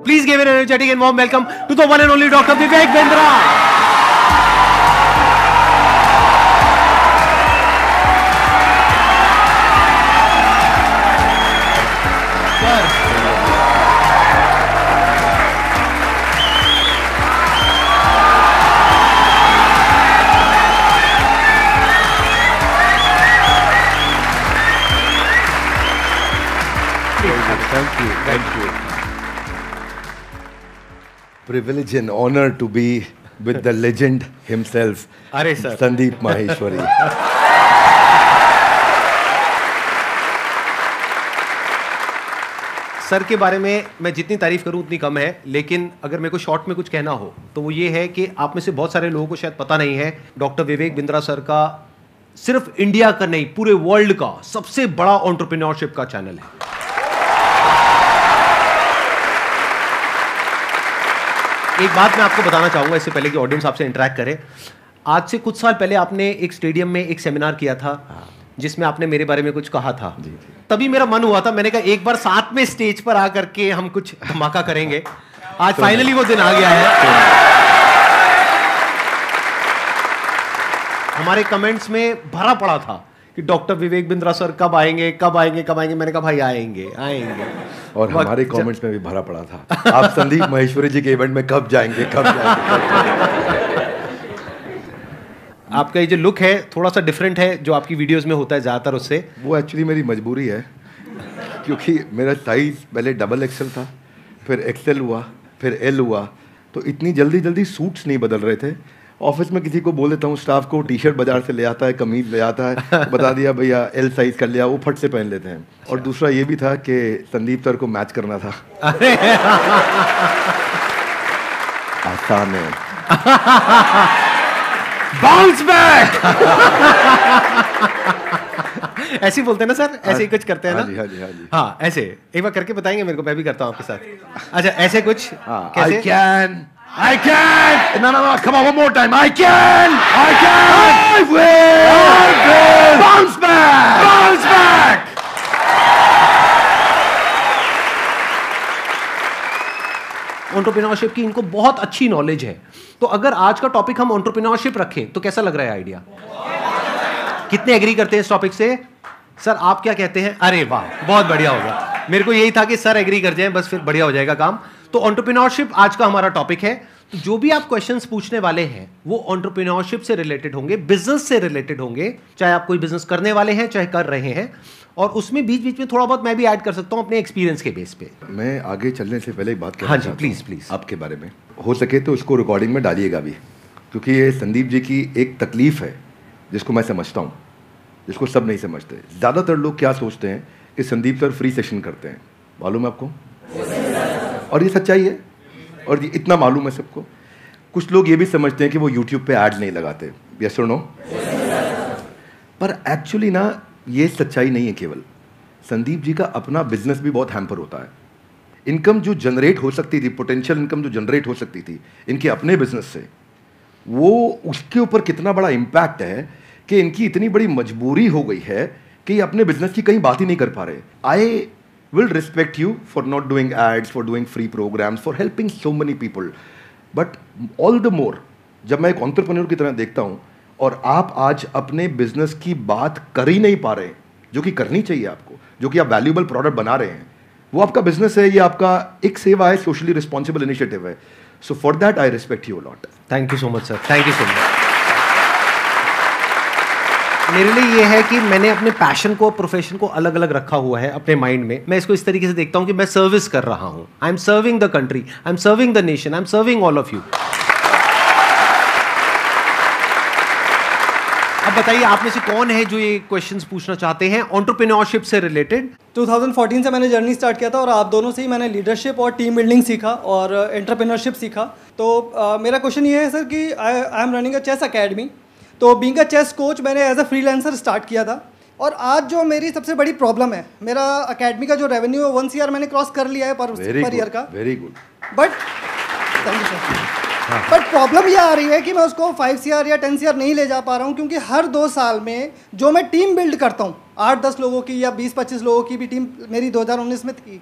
Please give an energetic and warm welcome to the one and only Dr. Vivek Bindra. Thank you. Privilege and honor to be with the legend himself, Sandeep Maheshwari. Sir के बारे में मैं जितनी तारीफ करूं उतनी कम है, लेकिन अगर मेरे को शॉर्ट में कुछ कहना हो तो वो ये है कि आप में से बहुत सारे लोगों को शायद पता नहीं है, डॉक्टर विवेक बिंद्रा सर का सिर्फ इंडिया का नहीं पूरे वर्ल्ड का सबसे बड़ा एंटरप्रेन्योरशिप का चैनल है। एक बात मैं आपको बताना चाहूंगा इससे पहले कि ऑडियंस आपसे इंटरेक्ट करे। आज से कुछ साल पहले आपने एक स्टेडियम में एक सेमिनार किया था जिसमें आपने मेरे बारे में कुछ कहा था। तभी मेरा मन हुआ था, मैंने कहा एक बार साथ में स्टेज पर आकर के हम कुछ धमाका करेंगे। आज फाइनली वो दिन आ गया है। हमारे कमेंट्स में भरा पड़ा था कि डॉक्टर विवेक बिंद्रा सर कब आएंगे कब आएंगे कब आएंगे। मैंने कहा भाई आएंगे आएंगे। और हमारे कमेंट्स में भी भरा पड़ा था, आप संदीप महेश्वरी जी के इवेंट में कब जाएंगे कब जाएंगे। आपका ये जो लुक है थोड़ा सा डिफरेंट है जो आपकी वीडियोस में होता है ज़्यादातर उससे। वो एक्चुअली मेरी मजबूरी है, क्योंकि मेरा साइज पहले डबल XL था, फिर XL हुआ, फिर L हुआ, तो इतनी जल्दी जल्दी सूट्स नहीं बदल रहे थे। ऑफिस में किसी को बोल देता हूँ, स्टाफ को टी-शर्ट बाजार से ले आता है, कमीज ले आता है, बता दिया भैया L साइज कर लिया, वो फट से पहन लेते हैं। और दूसरा ये भी था कि संदीप सर को मैच करना था। आसान है। Bounce back. ऐसे ही बोलते हैं ना सर, ऐसे ही कुछ करते हैं ना। हाँ जी। हाँ ऐसे एक बार करके बताएंगे मेरे को, मैं भी करता हूँ आपके साथ। अच्छा ऐसे कुछ कैसे? I can! No, come on, one more time. I can! I will! Bounce back! Bounce back! Entrepreneurship की इनको बहुत अच्छी नॉलेज है। तो अगर आज का टॉपिक हम एंटरप्रेन्योरशिप रखें तो कैसा लग रहा है आइडिया? कितने एग्री करते हैं इस टॉपिक से? सर आप क्या कहते हैं? अरे वाह बहुत बढ़िया हो गया। मेरे को यही था कि सर एग्री कर जाएं, बस फिर बढ़िया हो जाएगा काम। तो एंटरप्रेन्योरशिप आज का हमारा टॉपिक है। तो जो भी आप क्वेश्चंस पूछने वाले हैं वो एंटरप्रेन्योरशिप से रिलेटेड होंगे, बिजनेस से रिलेटेड होंगे, चाहे आप कोई बिजनेस करने वाले हैं चाहे कर रहे हैं। और उसमें बीच बीच में थोड़ा बहुत मैं भी ऐड कर सकता हूं अपने एक्सपीरियंस के बेस पे। मैं आगे चलने से पहले एक बात कहना चाहता हूं। प्लीज आपके बारे में हो सके तो इसको रिकॉर्डिंग में डालिएगा भी, क्योंकि ये संदीप जी की एक तकलीफ है जिसको मैं समझता हूँ, जिसको सब नहीं समझते। ज़्यादातर लोग क्या सोचते हैं कि संदीप सर फ्री सेशन करते हैं, मालूम है आपको? और ये सच्चाई है, और ये इतना मालूम है सबको। कुछ लोग ये भी समझते हैं कि वो यूट्यूब पे ऐड नहीं लगाते, यस और नो? पर एक्चुअली ना ये सच्चाई नहीं है। केवल संदीप जी का अपना बिजनेस भी बहुत हैम्पर होता है। इनकम जो जनरेट हो सकती थी, पोटेंशियल इनकम जो जनरेट हो सकती थी इनके अपने बिजनेस से, वो उसके ऊपर कितना बड़ा इम्पैक्ट है कि इनकी इतनी बड़ी मजबूरी हो गई है कि ये अपने बिजनेस की कहीं बात ही नहीं कर पा रहे। आई will respect you for not doing ads, for doing free programs, for helping so many people. But all the more, जब मैं एक entrepreneur की तरह देखता हूँ और आप आज अपने बिजनेस की बात कर ही नहीं पा रहे, जो कि करनी चाहिए आपको, जो कि आप वैल्यूएबल प्रोडक्ट बना रहे हैं, वो आपका बिजनेस है, ये आपका एक सेवा है, सोशली रिस्पॉन्सिबल इनिशिएटिव है। So for that I respect you a lot. Thank you so much sir, thank you so much. मेरे लिए ये है कि मैंने अपने पैशन को, प्रोफेशन को अलग अलग रखा हुआ है अपने माइंड में। मैं इसको इस तरीके से देखता हूं कि मैं सर्विस कर रहा हूं। I am serving the country, I am serving the nation, I am serving all of you. अब बताइए आप में से कौन है जो ये क्वेश्चंस पूछना चाहते हैं एंटरप्रेन्योरशिप से रिलेटेड? 2014 से मैंने जर्नी स्टार्ट किया था और आप दोनों से ही मैंने लीडरशिप और टीम बिल्डिंग सीखा और एंटरप्रेन्योरशिप सीखा। तो मेरा क्वेश्चन ये है सर कि I am running a chess academy. तो बीइंग अ चेस कोच मैंने एज अ फ्रीलांसर स्टार्ट किया था, और आज जो मेरी सबसे बड़ी प्रॉब्लम है, मेरा अकेडमी का जो रेवेन्यू है 1 CR मैंने क्रॉस कर लिया है पर ईयर का। Very good. But thank you sir. But problem ये आ रही है कि मैं उसको 5 CR या 10 CR नहीं ले जा पा रहा हूँ, क्योंकि हर 2 साल में जो मैं टीम बिल्ड करता हूँ, 8-10 लोगों की या 20-25 लोगों की भी टीम मेरी 2019 में थी,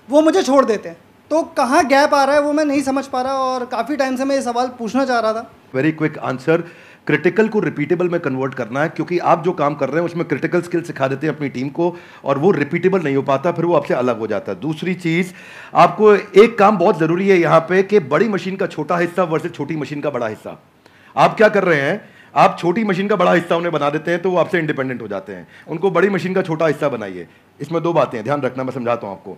वो मुझे छोड़ देते हैं। तो कहाँ गैप आ रहा है वो मैं नहीं समझ पा रहा, और काफ़ी टाइम से मैं ये सवाल पूछना चाह रहा था। वेरी क्विक आंसर, क्रिटिकल को रिपीटेबल में कन्वर्ट करना है, क्योंकि आप जो काम कर रहे हैं उसमें क्रिटिकल स्किल सिखा देते हैं अपनी टीम को, और वो रिपीटेबल नहीं हो पाता, फिर वो आपसे अलग हो जाता है। दूसरी चीज़, आपको एक काम बहुत ज़रूरी है यहाँ पे कि बड़ी मशीन का छोटा हिस्सा वर्सेस छोटी मशीन का बड़ा हिस्सा। आप क्या कर रहे हैं, आप छोटी मशीन का बड़ा हिस्सा उन्हें बना देते हैं तो वो आपसे इंडिपेंडेंट हो जाते हैं। उनको बड़ी मशीन का छोटा हिस्सा बनाइए। इसमें दो बातें हैं, ध्यान रखना, मैं समझाता हूँ आपको।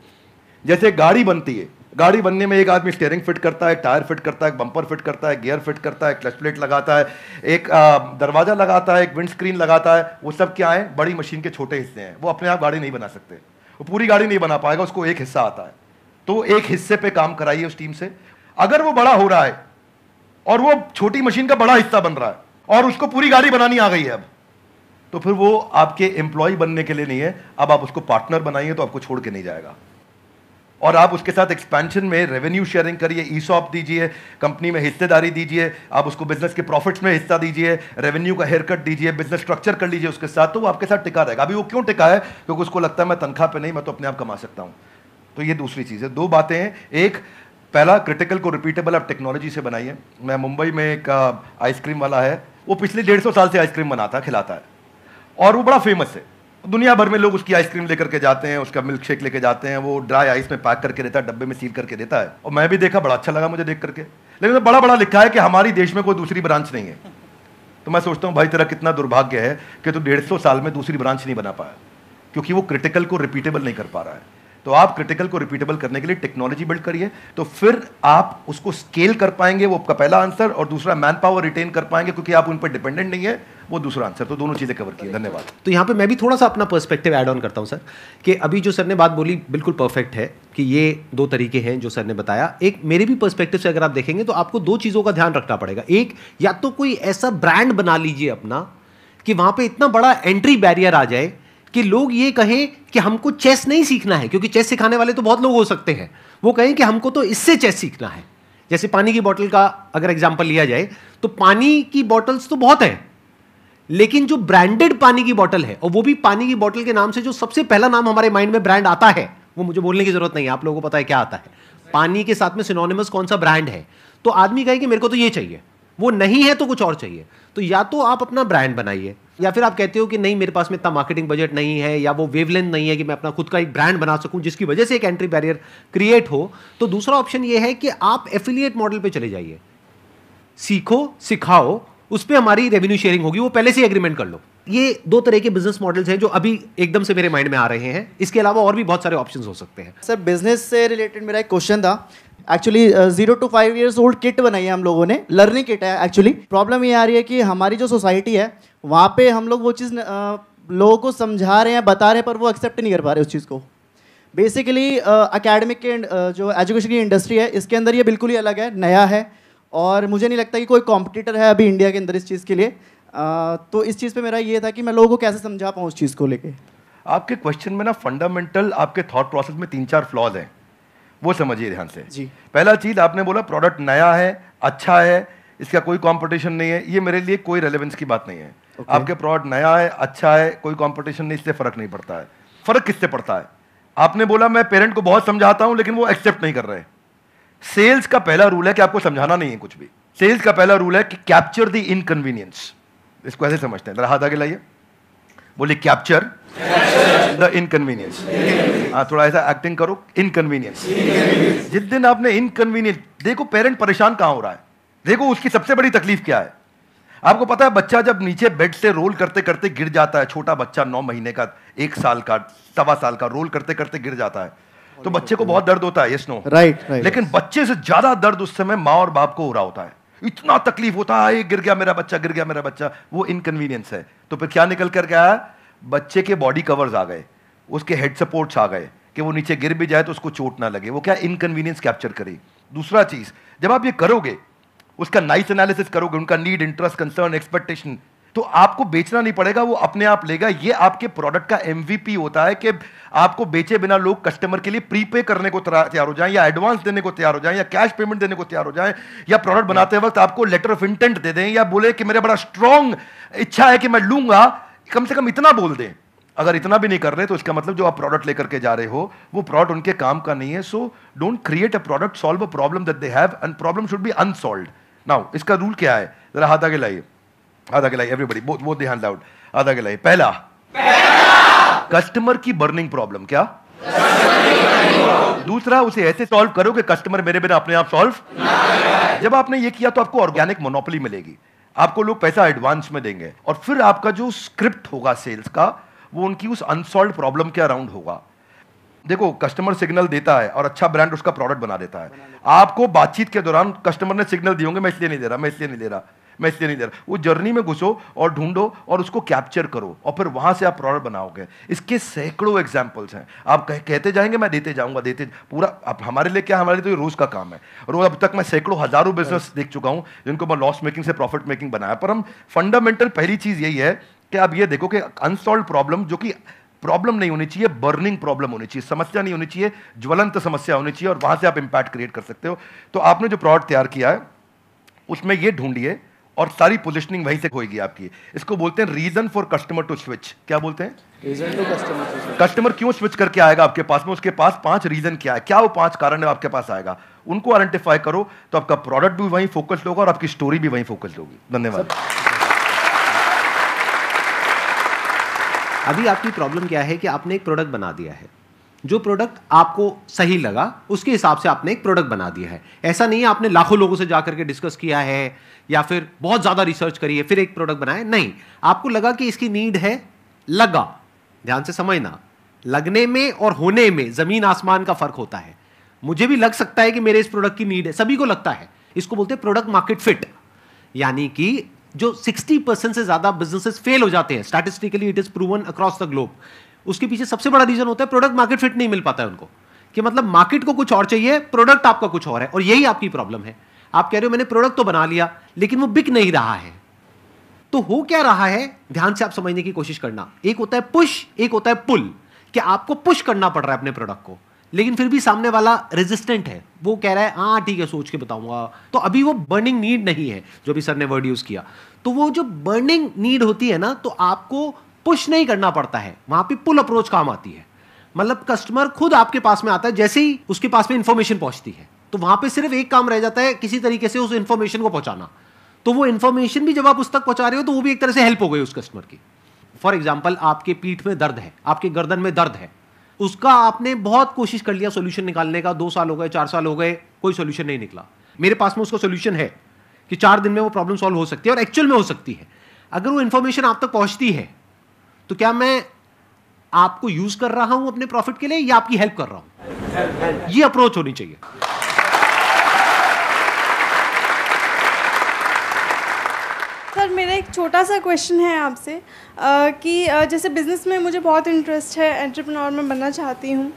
जैसे गाड़ी बनती है, गाड़ी बनने में एक आदमी स्टीयरिंग फिट करता है, टायर फिट करता है, बम्पर फिट करता है, गियर फिट करता है, क्लच प्लेट लगाता है, एक दरवाजा लगाता है, एक विंड स्क्रीन लगाता है। वो सब क्या है, बड़ी मशीन के छोटे हिस्से हैं। वो अपने आप गाड़ी नहीं बना सकते, वो पूरी गाड़ी नहीं बना पाएगा, उसको एक हिस्सा आता है। तो एक हिस्से पे काम कराइए उस टीम से। अगर वो बड़ा हो रहा है और वो छोटी मशीन का बड़ा हिस्सा बन रहा है और उसको पूरी गाड़ी बनानी आ गई है अब, तो फिर वो आपके एम्प्लॉय बनने के लिए नहीं है, अब आप उसको पार्टनर बनाइए तो आपको छोड़ के नहीं जाएगा। और आप उसके साथ एक्सपेंशन में रेवेन्यू शेयरिंग करिए, ईसॉप दीजिए, कंपनी में हिस्सेदारी दीजिए, आप उसको बिजनेस के प्रॉफिट्स में हिस्सा दीजिए, रेवेन्यू का हेयर कट दीजिए, बिजनेस स्ट्रक्चर कर लीजिए उसके साथ, तो वो आपके साथ टिका रहेगा। अभी वो क्यों टिका है, क्योंकि उसको लगता है मैं तनख्वाह पे नहीं, मैं तो अपने आप कमा सकता हूं। तो ये दूसरी चीज़ है। दो बातें हैं, एक पहला, क्रिटिकल को रिपीटेबल आप टेक्नोलॉजी से बनाइए। मैं मुंबई में एक आइसक्रीम वाला है, वो पिछले 150 साल से आइसक्रीम बनाता है, खिलाता है, और वो बड़ा फेमस है। दुनिया भर में लोग उसकी आइसक्रीम लेकर के जाते हैं, उसका मिल्क शेक लेके जाते हैं, वो ड्राई आइस में पैक करके देता है, डब्बे में सील करके देता है। और मैं भी देखा, बड़ा अच्छा लगा मुझे देख करके, लेकिन बड़ा बड़ा लिखा है कि हमारी देश में कोई दूसरी ब्रांच नहीं है। तो मैं सोचता हूँ भाई तेरा कितना दुर्भाग्य है कि तू 150 साल में दूसरी ब्रांच नहीं बना पाया, क्योंकि वो क्रिटिकल को रिपीटेबल नहीं कर पा रहा है। तो आप क्रिटिकल को रिपीटेबल करने के लिए टेक्नोलॉजी बिल्ड करिए, तो फिर आप उसको स्केल कर पाएंगे, वो आपका पहला आंसर। और दूसरा, मैन पावर रिटेन कर पाएंगे, क्योंकि आप उन पर डिपेंडेंट नहीं है, वो दूसरा आंसर। तो दोनों चीजें कवर की। धन्यवाद। तो यहाँ पे मैं भी थोड़ा सा अपना पर्सपेक्टिव ऐड ऑन करता हूँ सर, कि अभी जो सर ने बात बोली बिल्कुल परफेक्ट है, कि ये दो तरीके हैं जो सर ने बताया। एक मेरे भी पर्सपेक्टिव से अगर आप देखेंगे तो आपको दो चीज़ों का ध्यान रखना पड़ेगा। एक, या तो कोई ऐसा ब्रांड बना लीजिए अपना कि वहाँ पे इतना बड़ा एंट्री बैरियर आ जाए कि लोग ये कहें कि हमको चेस नहीं सीखना है, क्योंकि चेस सिखाने वाले तो बहुत लोग हो सकते हैं, वो कहें कि हमको तो इससे चेस सीखना है। जैसे पानी की बोतल का अगर एग्जांपल लिया जाए, तो पानी की बोतल्स तो बहुत हैं, लेकिन जो ब्रांडेड पानी की बोतल है, और वो भी पानी की बोतल के नाम से जो सबसे पहला नाम हमारे माइंड में ब्रांड आता है, वो मुझे बोलने की जरूरत नहीं है, आप लोगों को पता है क्या आता है। पानी के साथ में सिनोनिमस कौन सा ब्रांड है, तो आदमी कहे कि मेरे को तो ये चाहिए, वो नहीं है तो कुछ और चाहिए। तो या तो आप अपना ब्रांड बनाइए, या फिर आप कहते हो कि नहीं मेरे पास में इतना मार्केटिंग बजट नहीं है, या वो वेवलेंथ नहीं है कि मैं अपना खुद का एक ब्रांड बना सकूं जिसकी वजह से एक एंट्री बैरियर क्रिएट हो, तो दूसरा ऑप्शन ये है कि आप एफिलिएट मॉडल पे चले जाइए, सीखो, सिखाओ, उस पर हमारी रेवेन्यू शेयरिंग होगी, वो पहले से एग्रीमेंट कर लो। ये दो तरह के बिजनेस मॉडल्स हैं जो अभी एकदम से मेरे माइंड में आ रहे हैं। इसके अलावा और भी बहुत सारे ऑप्शंस हो सकते हैं। सर, बिजनेस से रिलेटेड मेरा एक क्वेश्चन था। Actually 0 to 5 years old kit बनाई है हम लोगों ने, लर्निंग किट है। एक्चुअली प्रॉब्लम ये आ रही है कि हमारी जो सोसाइटी है वहाँ पे हम लोग वो चीज़ लोगों को समझा रहे हैं, बता रहे हैं, पर वो एक्सेप्ट नहीं कर पा रहे उस चीज़ को। बेसिकली एकेडमिक के जो एजुकेशन की इंडस्ट्री है, इसके अंदर ये बिल्कुल ही अलग है, नया है, और मुझे नहीं लगता कि कोई कॉम्पिटिटर है अभी इंडिया के अंदर इस चीज़ के लिए। तो इस चीज़ पे मेरा ये था कि मैं लोगों को कैसे समझा पाऊँ उस चीज़ को लेके। आपके क्वेश्चन में ना फंडामेंटल आपके थॉट प्रोसेस में 3-4 फ्लॉज हैं, वो समझिए ध्यान से जी। पहला चीज, आपने बोला प्रोडक्ट नया है, अच्छा है, इसका कोई कंपटीशन नहीं है। ये मेरे लिए कोई रेलेवेंस की बात नहीं है। आपके प्रोडक्ट नया है, अच्छा है, कोई कंपटीशन नहीं, इससे फर्क नहीं पड़ता है। फर्क किससे पड़ता है? आपने बोला मैं पेरेंट को बहुत समझाता हूं लेकिन वो एक्सेप्ट नहीं कर रहे। सेल्स का पहला रूल है कि आपको समझाना नहीं है कुछ भी। सेल्स का पहला रूल है कि कैप्चर द इनकन्वीनियंस। इसको ऐसे समझते हैं, जरा हाथ आगे लाइए, बोलिए कैप्चर द इनकन्वीनियंस। थोड़ा ऐसा एक्टिंग करो, इनकन्वीनियंस। जिस दिन आपने इनकन्वीनियंस, देखो पेरेंट परेशान कहां हो रहा है, देखो उसकी सबसे बड़ी तकलीफ क्या है। आपको पता है बच्चा जब नीचे बेड से रोल करते करते गिर जाता है, छोटा बच्चा 9 महीने का, 1 साल का, 1.25 साल का, रोल करते करते गिर जाता है, तो बच्चे को बहुत दर्द होता है, यस नो? राइट। लेकिन बच्चे से ज्यादा दर्द उस समय माँ और बाप को हो रहा होता है। इतना तकलीफ होता है, गिर गया मेरा बच्चा, गिर गया मेरा बच्चा, वो इनकन्वीनियंस है। तो फिर क्या निकल कर गया? बच्चे के बॉडी कवर्स आ गए, उसके हेड सपोर्ट्स आ गए कि वो नीचे गिर भी जाए तो उसको चोट ना लगे। वो क्या इनकन्वीनियंस कैप्चर करे। दूसरा चीज, जब आप ये करोगे, उसका नाइस एनालिसिस करोगे, उनका नीड, इंटरेस्ट, कंसर्न, एक्सपेक्टेशन, तो आपको बेचना नहीं पड़ेगा, वो अपने आप लेगा। ये आपके प्रोडक्ट का एमवीपी होता है कि आपको बेचे बिना लोग कस्टमर के लिए प्रीपे करने को तैयार हो जाएं, या एडवांस देने को तैयार हो जाएं, या कैश पेमेंट देने को तैयार हो जाएं, या प्रोडक्ट बनाते वक्त आपको लेटर ऑफ इंटेंट दे दें, या बोले कि मेरा बड़ा स्ट्रॉन्ग इच्छा है कि मैं लूंगा, कम से कम इतना बोल दें। अगर इतना भी नहीं कर रहे तो इसका मतलब जो आप प्रोडक्ट लेकर के जा रहे हो वो प्रोडक्ट उनके काम का नहीं है. So don't create a product, solve a problem that they have and problem should be unsolved. Now इसका रूल क्या है, जरा हाथ आगे लाइए, हाथ आगे लाइए everybody, both the hands out, हाथ आगे लाइए. पहला कस्टमर की बर्निंग प्रॉब्लम. क्या? दूसरा, उसे ऐसे सॉल्व करो कि कस्टमर मेरे बिना अपने आप सॉल्व. जब आपने ये किया तो आपको ऑर्गेनिक मोनोपोली मिलेगी, आपको लोग पैसा एडवांस में देंगे और फिर आपका जो स्क्रिप्ट होगा सेल्स का वो उनकी उस अनसॉल्व प्रॉब्लम के अराउंड होगा. देखो कस्टमर सिग्नल देता है और अच्छा ब्रांड उसका प्रोडक्ट बना देता है. आपको बातचीत के दौरान कस्टमर ने सिग्नल दिए होंगे मैं इसलिए नहीं दे रहा, मैं इसलिए नहीं दे रहा, मैं इसलिए नहीं दे रहा. वो जर्नी में घुसो और ढूंढो और उसको कैप्चर करो और फिर वहां से आप प्रोडक्ट बनाओगे. इसके सैकड़ों एग्जांपल्स हैं. आप कहते जाएंगे मैं देते जाऊंगा, देते पूरा. अब हमारे लिए क्या, हमारे लिए तो ये रोज का काम है. रोज अब तक मैं सैकड़ों हजारों बिजनेस देख चुका हूं जिनको मैं लॉस मेकिंग से प्रॉफिट मेकिंग बनाया. पर हम फंडामेंटल पहली चीज यही है कि आप ये देखो कि अनसॉल्व प्रॉब्लम, जो कि प्रॉब्लम नहीं होनी चाहिए, बर्निंग प्रॉब्लम होनी चाहिए, समस्या नहीं होनी चाहिए, ज्वलंत समस्या होनी चाहिए और वहां से आप इंपैक्ट क्रिएट कर सकते हो. तो आपने जो प्रोडक्ट तैयार किया है उसमें ये ढूंढिए और सारी पोजीशनिंग वहीं से होगी आपकी. इसको बोलते हैं reason for customer to switch. क्या बोलते हैं? Reason to customer. कस्टमर क्यों स्विच करके आएगा आपके पास में, उसके पास 5 रीजन क्या है, क्या वो 5 कारण है आपके पास आएगा. उनको आइडेंटिफाई करो तो आपका प्रोडक्ट भी वहीं फोकस्ड होगा और आपकी स्टोरी भी वहीं फोकस्ड होगी. धन्यवाद. अभी आपकी प्रॉब्लम क्या है कि आपने एक प्रोडक्ट बना दिया है, जो प्रोडक्ट आपको सही लगा उसके हिसाब से आपने एक प्रोडक्ट बना दिया है. ऐसा नहीं है आपने लाखों लोगों से जाकर के डिस्कस किया है या फिर बहुत ज्यादा रिसर्च करी है फिर एक प्रोडक्ट बनाया. नहीं, आपको लगा कि इसकी नीड है, लगा. ध्यान से समझना, लगने में और होने में जमीन आसमान का फर्क होता है. मुझे भी लग सकता है कि मेरे इस प्रोडक्ट की नीड है, सभी को लगता है. इसको बोलते हैं प्रोडक्ट मार्केट फिट. यानी कि जो 60% से ज्यादा बिजनेसेस फेल हो जाते हैं, statistically it is proven across the globe, उसके पीछे सबसे बड़ा रीजन होता है प्रोडक्ट मार्केट फिट नहीं मिल पाता है उनको. कि मतलब मार्केट को कुछ और चाहिए, प्रोडक्ट आपका कुछ और है. और यही आपकी प्रॉब्लम है. आप कह रहे हो मैंने प्रोडक्ट तो बना लिया लेकिन वो बिक नहीं रहा है. तो हो क्या रहा है, ध्यान से आप समझने की कोशिश करना. एक होता है पुश, एक होता है पुल. कि आपको पुश करना पड़ रहा है अपने प्रोडक्ट को, लेकिन फिर भी सामने वाला रेजिस्टेंट है. वो कह रहा है हाँ ठीक है सोच के बताऊंगा. तो अभी वो बर्निंग नीड नहीं है, जो भी सर ने वर्ड यूज किया. तो वो जो बर्निंग नीड होती है ना, तो आपको पुश नहीं करना पड़ता है, वहां पे पुल अप्रोच काम आती है. मतलब कस्टमर खुद आपके पास में आता है, जैसे ही उसके पास में इंफॉर्मेशन पहुंचती है तो वहां पे सिर्फ एक काम रह जाता है, किसी तरीके से उस इंफॉर्मेशन को पहुंचाना. तो वो इंफॉर्मेशन भी जब आप उस तक पहुंचा रहे हो तो वो भी एक तरह से हेल्प हो गई उस कस्टमर की. फॉर एग्जाम्पल, आपके पीठ में दर्द है, आपके गर्दन में दर्द है, उसका आपने बहुत कोशिश कर लिया सोल्यूशन निकालने का, 2 साल हो गए, 4 साल हो गए, कोई सोल्यूशन नहीं निकला. मेरे पास में उसका सोल्यूशन है कि 4 दिन में वो प्रॉब्लम सॉल्व हो सकती है और एक्चुअल में हो सकती है. अगर वो इंफॉर्मेशन आप तक पहुंचती है तो क्या मैं आपको यूज कर रहा हूं अपने प्रॉफिट के लिए या आपकी हेल्प कर रहा हूं? ये अप्रोच होनी चाहिए. सर मेरा एक छोटा सा क्वेश्चन है आपसे कि जैसे बिज़नेस में मुझे बहुत इंटरेस्ट है, एंटरप्रेन्योर में बनना चाहती हूँ,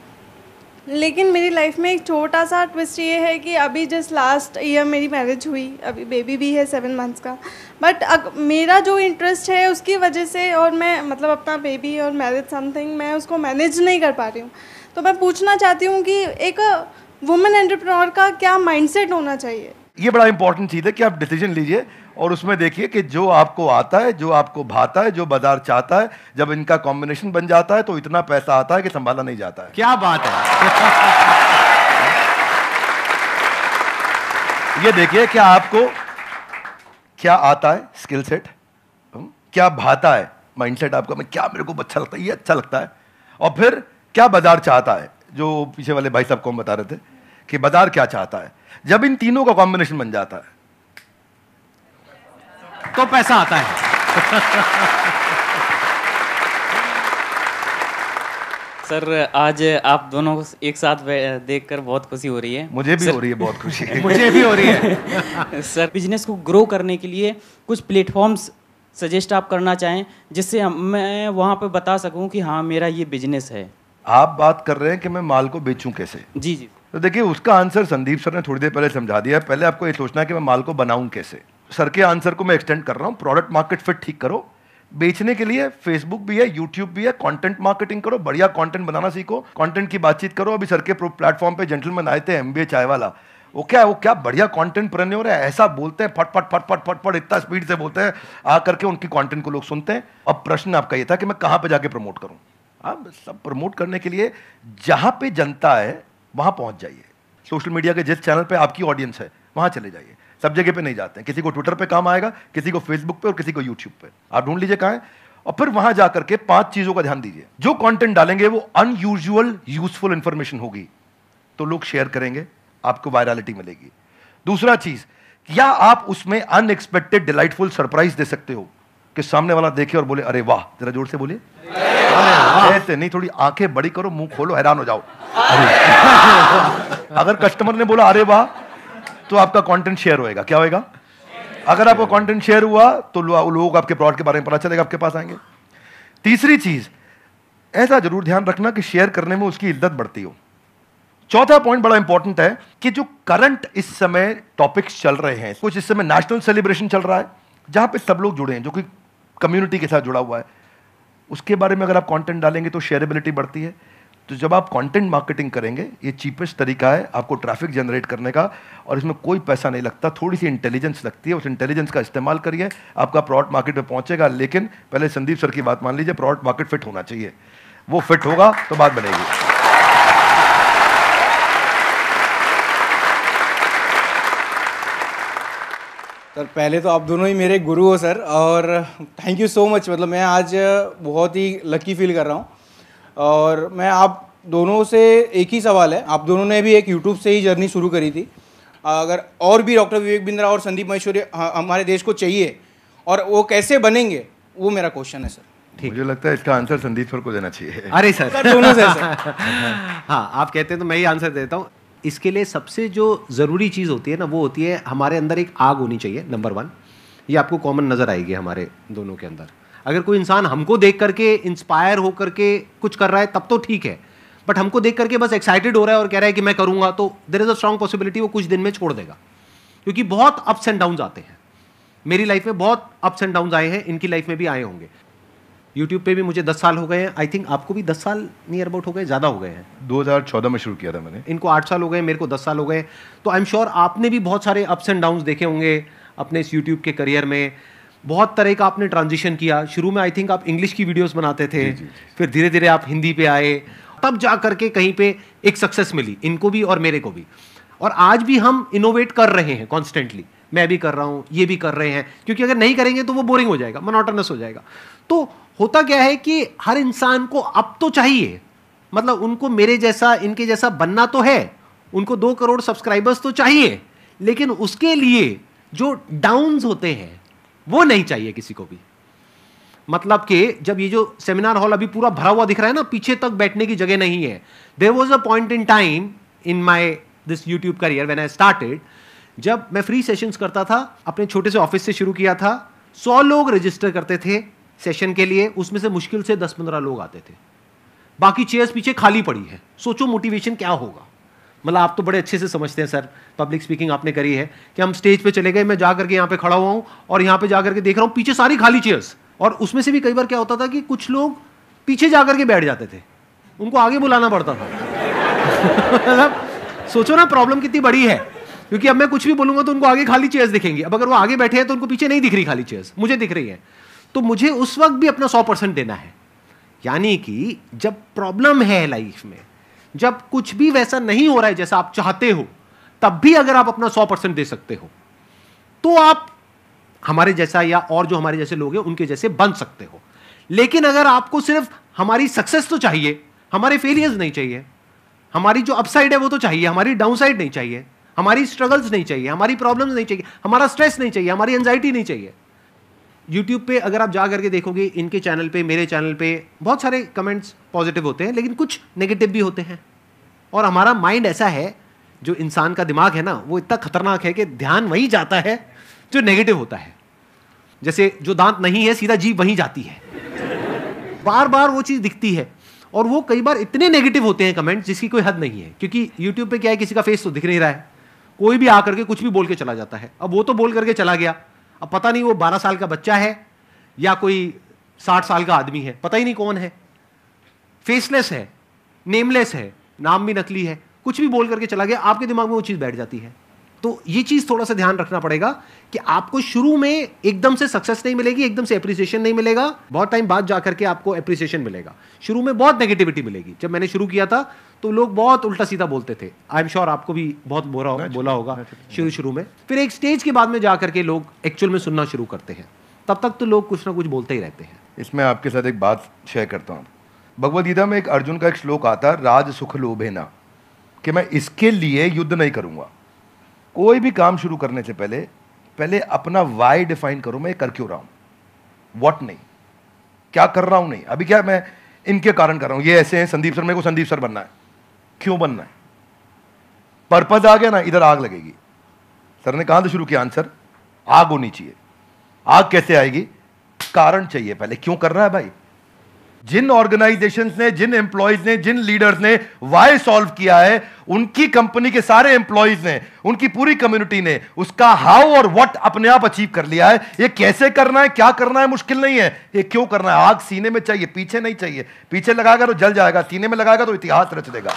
लेकिन मेरी लाइफ में एक छोटा सा ट्विस्ट ये है कि अभी जस्ट लास्ट ईयर मेरी मैरिज हुई, अभी बेबी भी है 7 मंथ्स का. बट मेरा जो इंटरेस्ट है उसकी वजह से, और मैं मतलब अपना बेबी और मैरिज समथिंग मैं उसको मैनेज नहीं कर पा रही हूँ. तो मैं पूछना चाहती हूँ कि एक वुमेन एंटरप्रेन्योर का क्या माइंडसेट होना चाहिए? ये बड़ा इंपॉर्टेंट चीज़ है कि आप डिसीजन लीजिए और उसमें देखिए कि जो आपको आता है, जो आपको भाता है, जो बाजार चाहता है, जब इनका कॉम्बिनेशन बन जाता है तो इतना पैसा आता है कि संभाला नहीं जाता है. क्या बात है. ये देखिए क्या आपको क्या आता है, स्किल सेट, क्या भाता है, माइंडसेट आपका, मैं क्या मेरे को अच्छा लगता है, ये अच्छा लगता है, और फिर क्या बाजार चाहता है, जो पीछे वाले भाई साहब को हम बता रहे थे कि बाजार क्या चाहता है. जब इन तीनों का कॉम्बिनेशन बन जाता है तो पैसा आता है. सर आज आप दोनों को एक साथ देखकर बहुत खुशी हो रही है. मुझे भी हो रही है बहुत खुशी. मुझे भी हो रही है. सर बिजनेस को ग्रो करने के लिए कुछ प्लेटफॉर्म्स सजेस्ट आप करना चाहें जिससे मैं वहाँ पे बता सकूँ कि हाँ मेरा ये बिजनेस है. आप बात कर रहे हैं कि मैं माल को बेचूं कैसे. जी जी. तो देखिए उसका आंसर संदीप सर ने थोड़ी देर पहले समझा दिया है. पहले आपको ये सोचना है कि मैं माल को बनाऊं कैसे. सर के आंसर को मैं एक्सटेंड कर रहा हूं. प्रोडक्ट मार्केट फिट ठीक करो. बेचने के लिए फेसबुक भी है, यूट्यूब भी है, कंटेंट मार्केटिंग करो, बढ़िया कंटेंट बनाना सीखो, कंटेंट की बातचीत करो. अभी सर के प्लेटफॉर्म पे जेंटलमैन आए थे, MBA चाय वाला, वो क्या बढ़िया कंटेंट प्रेन्योर है, ऐसा बोलते हैं फट फट फट फट फट फट इतना स्पीड से बोलते हैं, आकर के उनकी कंटेंट को लोग सुनते हैं. अब प्रश्न आपका ये था कि मैं कहाँ पे जाके प्रमोट करूँ. आप सब प्रमोट करने के लिए जहां पे जनता है वहां पहुंच जाइए। सोशल मीडिया के जिस चैनल पे आपकी ऑडियंस है वहां चले जाइए, सब जगह पे नहीं जाते हैं। किसी को ट्विटर पे काम आएगा, किसी को फेसबुक पे और किसी को यूट्यूब पे। आप ढूंढ लीजिए कहाँ है और फिर वहां जाकर के 5 चीजों का ध्यान दीजिए। जो कंटेंट डालेंगे वो अनयूजुअल यूजफुल इंफॉर्मेशन होगी तो लोग शेयर करेंगे, आपको वायरलिटी मिलेगी। दूसरा चीज, क्या आप उसमें अनएक्सपेक्टेड डिलाइटफुल सरप्राइज दे सकते हो कि सामने वाला देखे और बोले अरे वाह, जरा जोर से बोलिए ऐसे नहीं, थोड़ी आंखें बड़ी करो, मुंह खोलो, हैरान हो जाओ। अगर कस्टमर ने बोला अरे वाह तो आपका कंटेंट शेयर होएगा। क्या होएगा? अगर आपका कंटेंट शेयर हुआ तो लोग आपके प्रोडक्ट के बारे में पता चलेगा, आपके पास आएंगे। तीसरी चीज, ऐसा जरूर ध्यान रखना कि शेयर करने में उसकी इज्जत बढ़ती हो। चौथा पॉइंट बड़ा इंपॉर्टेंट है कि जो करंट इस समय टॉपिक्स चल रहे हैं, कुछ इस समय नेशनल सेलिब्रेशन चल रहा है जहां पे सब लोग जुड़े हैं, जो कि कम्युनिटी के साथ जुड़ा हुआ है, उसके बारे में अगर आप कंटेंट डालेंगे तो शेयरेबिलिटी बढ़ती है। तो जब आप कंटेंट मार्केटिंग करेंगे, ये चीपेस्ट तरीका है आपको ट्रैफिक जनरेट करने का और इसमें कोई पैसा नहीं लगता, थोड़ी सी इंटेलिजेंस लगती है। उस इंटेलिजेंस का इस्तेमाल करिए, आपका प्रोडक्ट मार्केट में पहुंचेगा। लेकिन पहले संदीप सर की बात मान लीजिए, प्रोडक्ट मार्केट फिट होना चाहिए। वो फिट होगा तो बात बनेगी। सर पहले तो आप दोनों ही मेरे गुरु हो सर, और थैंक यू सो मच। मतलब मैं आज बहुत ही लकी फील कर रहा हूँ। और मैं आप दोनों से एक ही सवाल है, आप दोनों ने भी एक यूट्यूब से ही जर्नी शुरू करी थी, अगर और भी डॉक्टर विवेक बिंद्रा और संदीप महेश्वरी हमारे देश को चाहिए और वो कैसे बनेंगे, वो मेरा क्वेश्चन है सर। मुझे लगता है इसका आंसर संदीप सर को देना चाहिए। अरे सर, दोनों से सर। हाँ, आप कहते हैं तो मैं ही आंसर देता हूँ। इसके लिए सबसे जो ज़रूरी चीज़ होती है ना, वो होती है हमारे अंदर एक आग होनी चाहिए, नंबर 1। ये आपको कॉमन नज़र आएगी हमारे दोनों के अंदर। अगर कोई इंसान हमको देख करके इंस्पायर हो करके कुछ कर रहा है तब तो ठीक है, बट हमको देख करके बस एक्साइटेड हो रहा है और कह रहा है कि मैं करूँगा, तो there is a strong possibility वो कुछ दिन में छोड़ देगा। क्योंकि बहुत अप्स एंड डाउन्स आते हैं। मेरी लाइफ में बहुत अप्स एंड डाउन्स आए हैं, इनकी लाइफ में भी आए होंगे। यूट्यूब पे भी मुझे 10 साल हो गए हैं, आई थिंक आपको भी 10 साल नियर अबाउट हो गए, ज़्यादा हो गए हैं। 2014 में शुरू किया था मैंने। इनको 8 साल हो गए, मेरे को 10 साल हो गए। तो आई एम श्योर आपने भी बहुत सारे अप्स एंड डाउन्स देखे होंगे अपने इस यूट्यूब के करियर में। बहुत तरह का आपने ट्रांजिशन किया। शुरू में आई थिंक आप इंग्लिश की वीडियोस बनाते थे, फिर धीरे धीरे आप हिंदी पे आए, तब जा करके कहीं पे एक सक्सेस मिली इनको भी और मेरे को भी। और आज भी हम इनोवेट कर रहे हैं कॉन्स्टेंटली। मैं भी कर रहा हूँ, ये भी कर रहे हैं, क्योंकि अगर नहीं करेंगे तो वो बोरिंग हो जाएगा, मोनोटोनस हो जाएगा। तो होता क्या है कि हर इंसान को अब तो चाहिए, मतलब उनको मेरे जैसा इनके जैसा बनना तो है, उनको 2 करोड़ सब्सक्राइबर्स तो चाहिए, लेकिन उसके लिए जो डाउन्स होते हैं वो नहीं चाहिए किसी को भी। मतलब कि जब ये जो सेमिनार हॉल अभी पूरा भरा हुआ दिख रहा है ना, पीछे तक बैठने की जगह नहीं है। There was a point in time in my दिस YouTube career when I started, जब मैं फ्री सेशंस करता था, अपने छोटे से ऑफिस से शुरू किया था। 100 लोग रजिस्टर करते थे सेशन के लिए, उसमें से मुश्किल से 10-15 लोग आते थे, बाकी चेयर्स पीछे खाली पड़ी है। सोचो मोटिवेशन क्या होगा। मतलब आप तो बड़े अच्छे से समझते हैं सर, पब्लिक स्पीकिंग आपने करी है, कि हम स्टेज पे चले गए, मैं जा करके यहाँ पे खड़ा हुआ हूँ और यहाँ पे जा करके देख रहा हूँ पीछे सारी खाली चेयर्स, और उसमें से भी कई बार क्या होता था कि कुछ लोग पीछे जा करके बैठ जाते थे, उनको आगे बुलाना पड़ता था। मतलब सोचो ना प्रॉब्लम कितनी बड़ी है, क्योंकि अब मैं कुछ भी बोलूंगा तो उनको आगे खाली चेयर्स दिखेंगी। अब अगर वो आगे बैठे हैं तो उनको पीछे नहीं दिख रही खाली चेयर्स, मुझे दिख रही है। तो मुझे उस वक्त भी अपना 100% देना है। यानी कि जब प्रॉब्लम है लाइफ में, जब कुछ भी वैसा नहीं हो रहा है जैसा आप चाहते हो, तब भी अगर आप अपना 100% दे सकते हो तो आप हमारे जैसा या और जो हमारे जैसे लोग हैं उनके जैसे बन सकते हो। लेकिन अगर आपको सिर्फ हमारी सक्सेस तो चाहिए, हमारे फेलियर्स नहीं चाहिए, हमारी जो अपसाइड है वो तो चाहिए, हमारी डाउनसाइड नहीं चाहिए, हमारी स्ट्रगल्स नहीं चाहिए, हमारी प्रॉब्लम्स नहीं चाहिए, हमारा स्ट्रेस नहीं चाहिए, हमारी एंजाइटी नहीं चाहिए। यूट्यूब पे अगर आप जा करके देखोगे, इनके चैनल पे, मेरे चैनल पे बहुत सारे कमेंट्स पॉजिटिव होते हैं, लेकिन कुछ नेगेटिव भी होते हैं। और हमारा माइंड ऐसा है, जो इंसान का दिमाग है ना, वो इतना खतरनाक है कि ध्यान वहीं जाता है जो नेगेटिव होता है। जैसे जो दांत नहीं है, सीधा जीभ वहीं जाती है, बार बार वो चीज़ दिखती है। और वो कई बार इतने नेगेटिव होते हैं कमेंट्स जिसकी कोई हद नहीं है, क्योंकि यूट्यूब पे क्या है, किसी का फेस तो दिख नहीं रहा है, कोई भी आकर के कुछ भी बोल के चला जाता है। अब वो तो बोल करके चला गया, अब पता नहीं वो 12 साल का बच्चा है या कोई 60 साल का आदमी है, पता ही नहीं कौन है, फेसलेस है, नेमलेस है, नाम भी नकली है, कुछ भी बोल करके चला गया, आपके दिमाग में वो चीज़ बैठ जाती है। तो ये चीज थोड़ा सा ध्यान रखना पड़ेगा कि आपको शुरू में एकदम से सक्सेस नहीं मिलेगी, एकदम से एप्रिसिएशन नहीं मिलेगा, बहुत टाइम बाद जाकर के आपको एप्रिसिएशन मिलेगा। शुरू में बहुत नेगेटिविटी मिलेगी। जब मैंने शुरू किया था तो लोग बहुत उल्टा सीधा बोलते थे, आई एम श्योर आपको भी बहुत बोला होगा शुरू में। फिर एक स्टेज के बाद में जाकर के लोग एक्चुअल में सुनना शुरू करते हैं, तब तक तो लोग कुछ ना कुछ बोलते ही रहते हैं। इसमें आपके साथ एक बात शेयर करता हूँ। भगवद गीता में एक अर्जुन का एक श्लोक आता है, राज सुख लोभे ना, कि मैं इसके लिए युद्ध नहीं करूंगा। कोई भी काम शुरू करने से पहले अपना वाई डिफाइन करो, मैं कर क्यों रहा हूं, व्हाट नहीं, क्या कर रहा हूं नहीं। अभी क्या मैं इनके कारण कर रहा हूं, ये ऐसे हैं संदीप सर, मेरे को संदीप सर बनना है, क्यों बनना है, पर्पज आ गया ना, इधर आग लगेगी। सर ने कहां से शुरू किया आंसर, आग होनी चाहिए। आग कैसे आएगी, कारण चाहिए पहले, क्यों कर रहा है भाई। जिन ऑर्गेनाइजेशंस ने, जिन एम्प्लॉयज ने, जिन लीडर्स ने वाई सॉल्व किया है, उनकी कंपनी के सारे एम्प्लॉयज ने, उनकी पूरी कम्युनिटी ने उसका हाउ और व्हाट अपने आप अचीव कर लिया है। ये कैसे करना है, क्या करना है मुश्किल नहीं है, ये क्यों करना है। आग सीने में चाहिए, पीछे नहीं चाहिए। पीछे लगाएगा तो जल जाएगा, सीने में लगाएगा तो इतिहास रच देगा।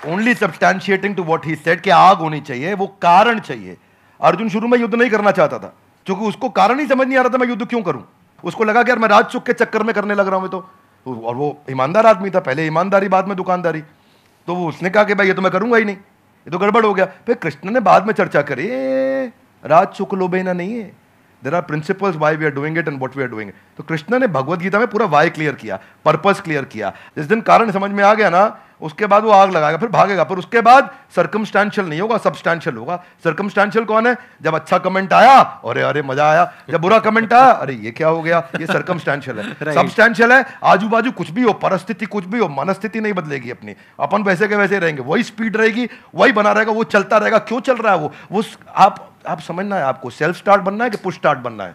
Only substantiating to what he said कि आग होनी चाहिए, वो कारण चाहिए। अर्जुन शुरू में युद्ध नहीं करना चाहता था, क्योंकि उसको कारण ही समझ नहीं आ रहा था मैं युद्ध क्यों करूं। उसको लगा कि यार मैं राजसुख के चक्कर में करने लग रहा हूं मैं तो, और वो ईमानदार आदमी था, पहले ईमानदारी बाद में दुकानदारी। तो वो उसने कहा कि भाई ये तो मैं करूंगा ही नहीं, ये तो गड़बड़ हो गया। फिर कृष्ण ने बाद में चर्चा करी, राजसुख लोभेना नहीं है, there are principles why we are doing it and what we are doing. तो कृष्ण ने भगवद गीता में पूरा वाई क्लियर किया, पर्पस क्लियर किया। जिस दिन कारण समझ में आ गया ना, उसके बाद वो आग लगाएगा, फिर भागेगा। पर उसके बाद सर्कमस्टेंशियल नहीं होगा, सब्सटेंशियल होगा। सर्कमस्टेंशियल कौन है, जब अच्छा कमेंट आया अरे अरे मजा आया, जब बुरा कमेंट आया अरे ये क्या हो गया, ये सर्कमस्टेंशियल है। सब्सटेंशियल है, आजू बाजू कुछ भी हो, परिस्थिति कुछ भी हो, मनस्थिति नहीं बदलेगी अपनी, अपन वैसे के वैसे रहेंगे, वही स्पीड रहेगी, वही बना रहेगा, वो चलता रहेगा। क्यों चल रहा है वो आप समझना है, आपको सेल्फ स्टार्ट बनना है कि पुश स्टार्ट बनना है।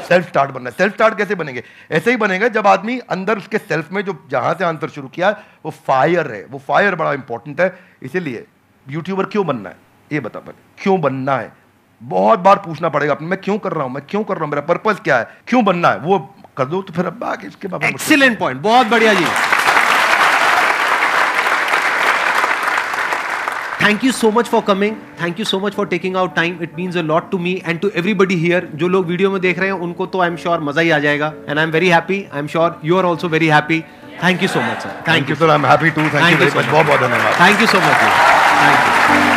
सेल्फ स्टार्ट बनना है। सेल्फ स्टार्ट कैसे बनेंगे, ऐसे ही बनेगा जब आदमी अंदर उसके सेल्फ में जो जहां से आंसर शुरू किया वो फायर है। वो फायर बड़ा इंपॉर्टेंट है। इसीलिए यूट्यूबर क्यों बनना है, ये बता पहले, क्यों बनना है। बहुत बार पूछना पड़ेगा अपने, मैं क्यों कर रहा हूं, मैं क्यों कर रहा हूं, मेरा पर्पस क्या है, क्यों बनना है, वो कर दो तो फिर अब आगे इसके बाद। एक्सीलेंट पॉइंट, बहुत बढ़िया जी। Thank you so much for coming. Thank you so much for taking out time. It means a lot to me and to everybody here. जो लोग वीडियो में देख रहे हैं उनको तो I'm sure मजा ही आ जाएगा. And I'm very happy. I'm sure you are also very happy. Thank you so much, sir. Thank you, sir. I'm happy too. Thank you very much. बहुत बहुत धन्यवाद. Thank you so much. Thank you.